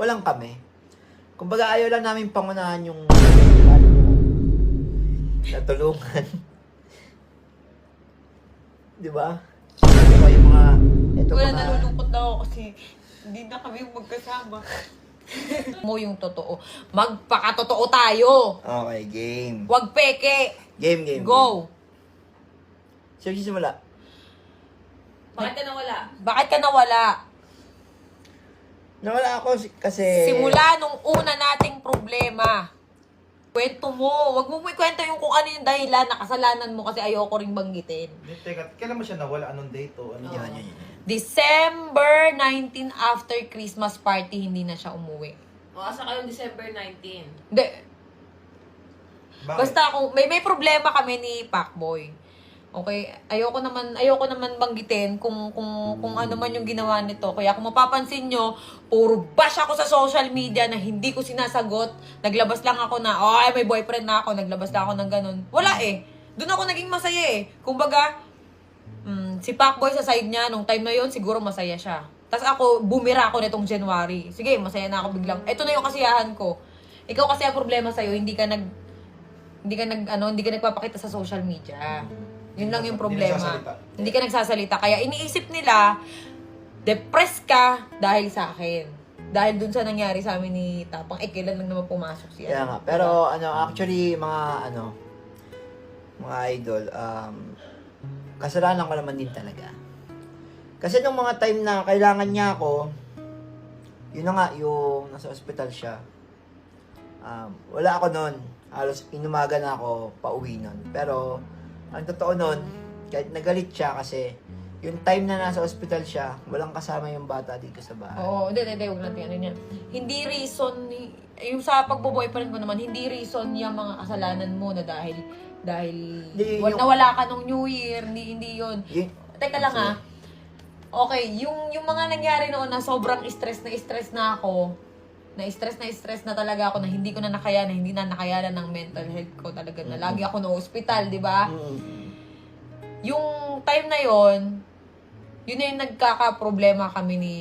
walang kami. Kumbaga ayaw lang namin pangunahan yung natulungan. Di ba? Ito yung mga... Ito Wala, mga... nalulungkot na ako kasi hindi na kami magkasama. Mo yung totoo. Magpakatotoo tayo. Okay, game. Huwag peke. Game. Go. Sino simula? Bakit ka nawala? Bakit ka nawala? Nawala ako kasi... Simula nung una nating problema. Kwento mo. Huwag mo ikwento yung kung ano yung dahilan na kasalanan mo kasi ayoko ring banggitin. Teka, kailan mo siya nawala? Anong date o ano? Yan. December 19 after Christmas party, hindi na siya umuwi. O, asa kayong December 19? Hindi. Bakit? Basta kung may problema kami ni Pacboy. Okay, ayoko naman banggitin kung ano man yung ginawa nito. Kaya kung mapapansin nyo, puro bash ako sa social media na hindi ko sinasagot. Naglabas lang ako na, ay may boyfriend na ako, naglabas lang ako ng ganun. Wala eh. Doon ako naging masaya eh. Kumbaga, si Pacboy sa side niya, nung time na yon siguro masaya siya. Tapos ako, bumira ako nitong January. Sige, masaya na ako biglang. Ito na yung kasiyahan ko. Ikaw kasi ang problema sa'yo, hindi ka nagpapakita sa social media. Yun lang yung problema. Hindi ka nagsasalita. Kaya iniisip nila, depressed ka dahil sa akin. Dahil dun sa nangyari sa amin ni Tapang, kailan lang naman pumasok siya. Kaya nga. Pero actually, mga idol, kasalanan ko naman din talaga. Kasi nung mga time na kailangan niya ako, yun na nga, yung nasa ospital siya. Wala ako nun. Halos inumaga na ako pauwi nun. Pero, ang totoo nun, kahit nagalit siya kasi yung time na nasa ospital siya, walang kasama yung bata dito sa bahay. Oo, hindi, huwag natin ano niya. Hindi reason, yung sa pagbo-boyfriend ko naman, hindi reason yung mga kasalanan mo na dahil nawala ka nung New Year, hindi yun. Teka lang okay, yung mga nangyari noon na sobrang stress na ako, na-stress na talaga ako na hindi ko na nakayanan, hindi na nakayanan ng mental health ko talaga na lagi ako na hospital, di ba? Yung time na yon, yun na yung nagkaka-problema kami ni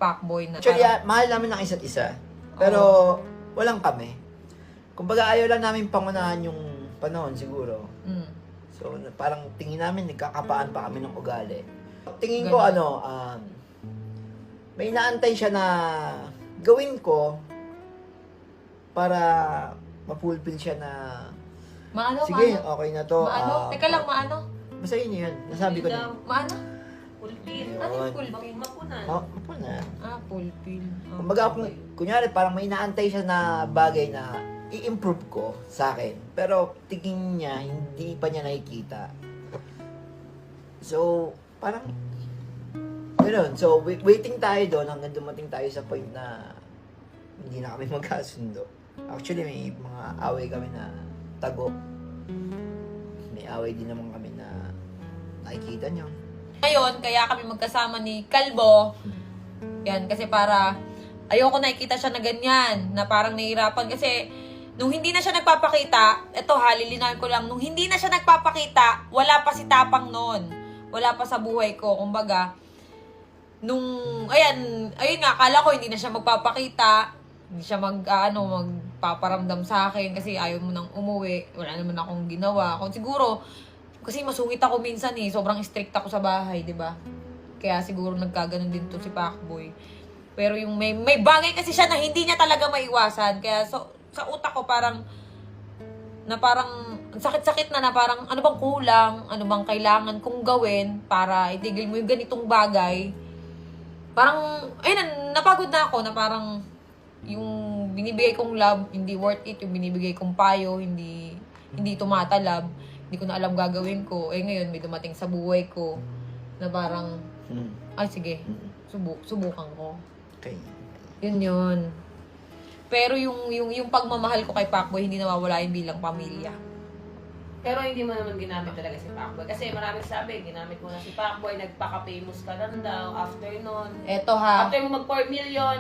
Pacboy na. Actually, mahal namin ng isa't isa. Pero, walang kami. Kumbaga, ayaw lang namin pangunahan yung panahon siguro. So, parang tingin namin, nagkakapaan pa kami ng ugali. Tingin ko, may inaantay siya na gawin ko para mapulpil siya na sige, okay na to. Teka lang, maano? Basta yun. Nasabi ko na. Maano? Pulpil. Ano yung pulpil? Mapunan. Mapunan. Pulpil. Kumbaga, kunyari, parang may inaantay siya na bagay na i-improve ko sa akin. Pero, tingin niya, hindi pa niya nakikita. So, parang, gano'n. So, waiting tayo doon hanggang dumating tayo sa point na hindi na kami magkasundo. Actually, may mga away kami na tago. May away din naman kami na nakikita niyo. Ngayon, kaya kami magkasama ni Kalbo. Yan, kasi para ayoko nakikita siya na ganyan, na parang nahihirapan. Kasi nung hindi na siya nagpapakita, eto lilinawin ko lang, nung hindi na siya nagpapakita, wala pa si Tapang noon. Wala pa sa buhay ko. Kumbaga, ayun nga, akala ko hindi na siya magpapakita, hindi siya magpaparamdam sa akin kasi ayaw mo nang umuwi, wala naman akong ginawa. Kung siguro, kasi masungit ako minsan sobrang strict ako sa bahay, di ba? Kaya siguro nagkaganon din to si Pacboy. Pero yung may bagay kasi siya na hindi niya talaga maiwasan, kaya sa utak ko parang sakit-sakit na parang ano bang kulang, ano bang kailangan kong gawin para itigil mo yung ganitong bagay. Parang, napagod na ako na parang yung binibigay kong love, hindi worth it. Yung binibigay kong payo, hindi tumatalab. Hindi ko na alam gagawin ko. Ngayon, may dumating sa buhay ko na parang, sige, subukan ko. Okay. Yun. Pero yung pagmamahal ko kay Pacboy, hindi nawawala yung bilang pamilya. Pero hindi mo naman ginamit talaga si Pacboy. Kasi maraming sabi, ginamit mo na si Pacboy, nagpaka-famous ka lang daw. After nun, Eto ha, after mo mag 4 million,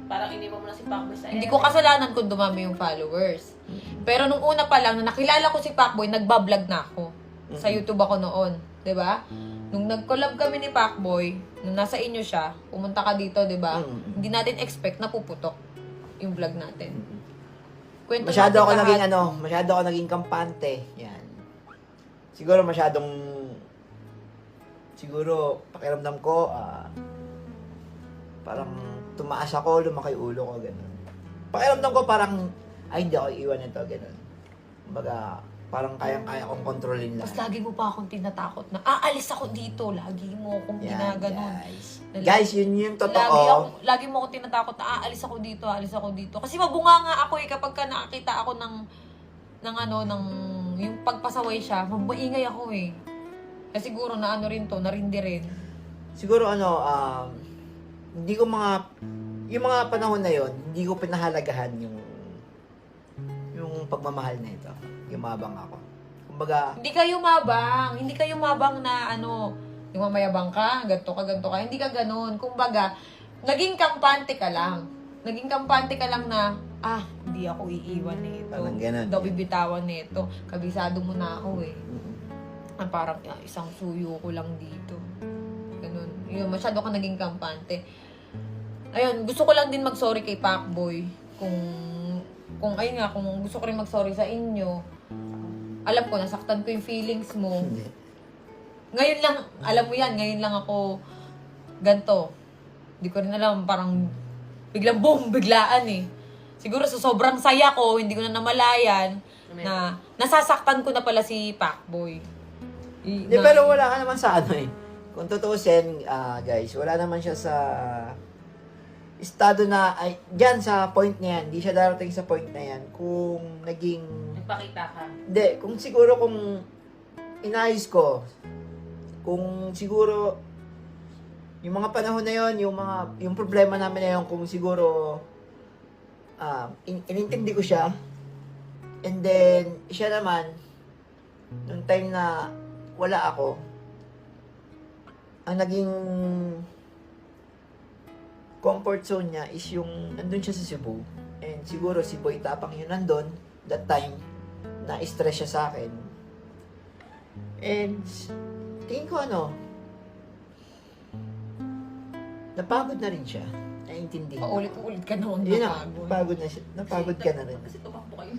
parang iniwan mo na si Pacboy sa hindi ko kasalanan kung dumami yung followers. Pero nung una pa lang, na nakilala ko si Pacboy, nagbablog na ako. Sa YouTube ako noon. 'Di ba? Nung nag-collab kami ni Pacboy, nung nasa inyo siya, pumunta ka dito, di ba? Hindi natin expect na puputok yung vlog natin. Kwento Masyado natin ako lahat. naging masyado ako naging kampante. Yan. Siguro pakiramdam ko, parang tumaas ako, lumaki ulo ko, gano'n. Pakiramdam ko parang, ay, hindi ako iiwan nito, gano'n. Kumbaga, parang kayang-kaya kong kontrolin Mas lang. lagi mo pa akong tinatakot na, aalis ako dito. Lagi mo akong Yan, ginaganon. guys. Na Guys, yun yung totoo. Lagi mo akong tinatakot na, aalis ako dito. Kasi mabunga nga ako kapag ka nakakita ako ng yung pagpasaway siya, maingay ako Kasi siguro na rin to, narindi rin. Siguro hindi ko yung mga panahon na yon, hindi ko pinahalagahan yung pagmamahal na ito. Yumabang ako. Kumbaga, Hindi ka yumabang na yung mamayabang ka, ganto ka. Hindi ka ganun. Kumbaga, naging kampante ka lang. Na, hindi ako iiwan nito. Parang ganun. Hindi ako bibitawan nito. Kabisado mo na ako parang isang suyo ko lang dito. Ganun. Yun, masyado ka naging kampante. Ayun, gusto ko lang din mag-sorry kay Pacboy. Kung gusto ko rin mag-sorry sa inyo. Alam ko, nasaktan ko yung feelings mo. hindi. Ngayon lang, alam mo yan, ngayon lang ako ganto. Hindi ko rin alam, parang biglang boom, biglaan Siguro sa sobrang saya ko, hindi ko na namalayan na nasasaktan ko na pala si Pacboy. Hindi, pero wala ka naman sa Kung tutuusin, guys, wala naman siya sa estado na, dyan sa point na yan, hindi siya darating sa point na yan kung naging, Nagpakita ka. hindi, kung siguro kung inayos ko, kung siguro, yung mga panahon na yon, yung problema namin na yon, kung siguro, inintindi ko siya, and then, siya naman, nung time na wala ako, ang naging comfort zone niya is yung nandun siya sa Cebu. And siguro si Boy Tapang yun nandun, that time, na-stress siya sa akin. And tingin ko napagod na rin siya. Naiintindi. Paulit-ulit ka naman Yun na, napagod. napagod na siya. Napagod ka na rin. Kasi tumakbo kayo.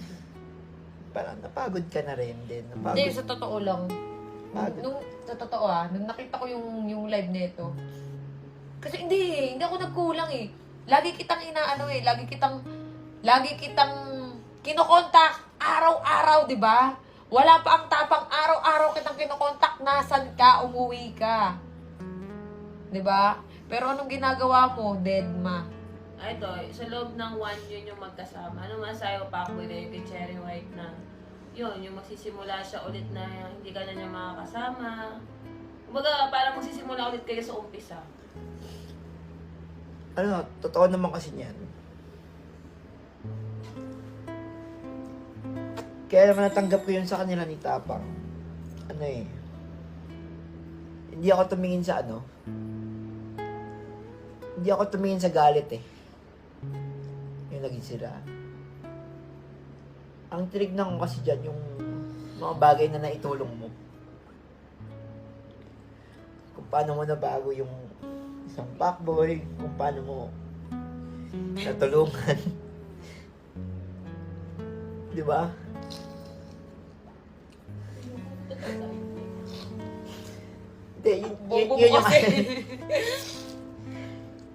Parang napagod ka na rin din. Hindi, Napagod. sa totoo lang. Sa totoo nung nakita ko yung live nito, kasi hindi ako nagkulang Lagi kitang lagi kitang kinokontak araw-araw, di ba? Wala pa ang tapang araw-araw kitang kinokontak, nasan ka, umuwi ka. Di ba? Pero anong ginagawa mo, deadma? Ito, sa loob ng 1 yun yung magkasama. Ano masayo Pacboy na yung kay Cherry White na yun, yung magsisimula siya ulit na hindi ka na niya makakasama. Kumbaga, parang magsisimula ulit kayo sa umpisa. Totoo naman kasi niyan. Kaya naman natanggap ko yun sa kanila ni Tapang. Hindi ako tumingin sa hindi ako tumingin sa galit yung naging sira. Ang tinignan ko kasi dyan yung mga bagay na naitulong mo. Kung paano mo nabago yung isang Pacboy, kung paano mo natulungan. Di ba? Hindi, yun yung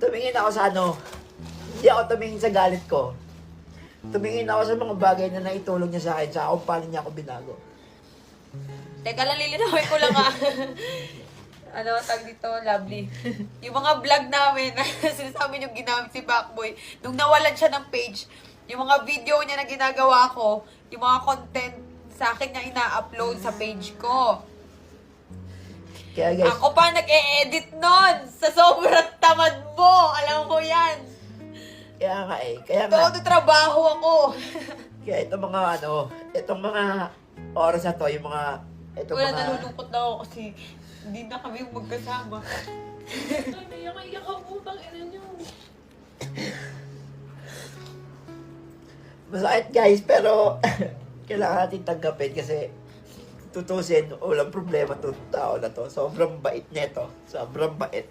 tumingin ako sa hindi ako tumingin sa galit ko. Tumingin ako sa mga bagay na naitulong niya sa akin, sa kung paano niya ako binago. Teka lang, lilinawin ko lang tag dito, lovely. Yung mga vlog namin, sinasabi yung ginamit si Pacboy, nung nawalan siya ng page, yung mga video niya na ginagawa ko, yung mga content sa akin niya ina-upload sa page ko. Kaya guys, Ako pa nag-e-edit nun sa sobrang tamad mo. Alam ko yan. kaya nga, Todo trabaho ako. kaya itong mga oras na to, Wala, nalulungkot na ako kasi hindi na kami magkasama. Ay, iyak ang utang ina nyo. masakit guys, pero kailangan natin tanggapin kasi tutusin, walang problema to tao na to. Sobrang bait nito. Sobrang bait.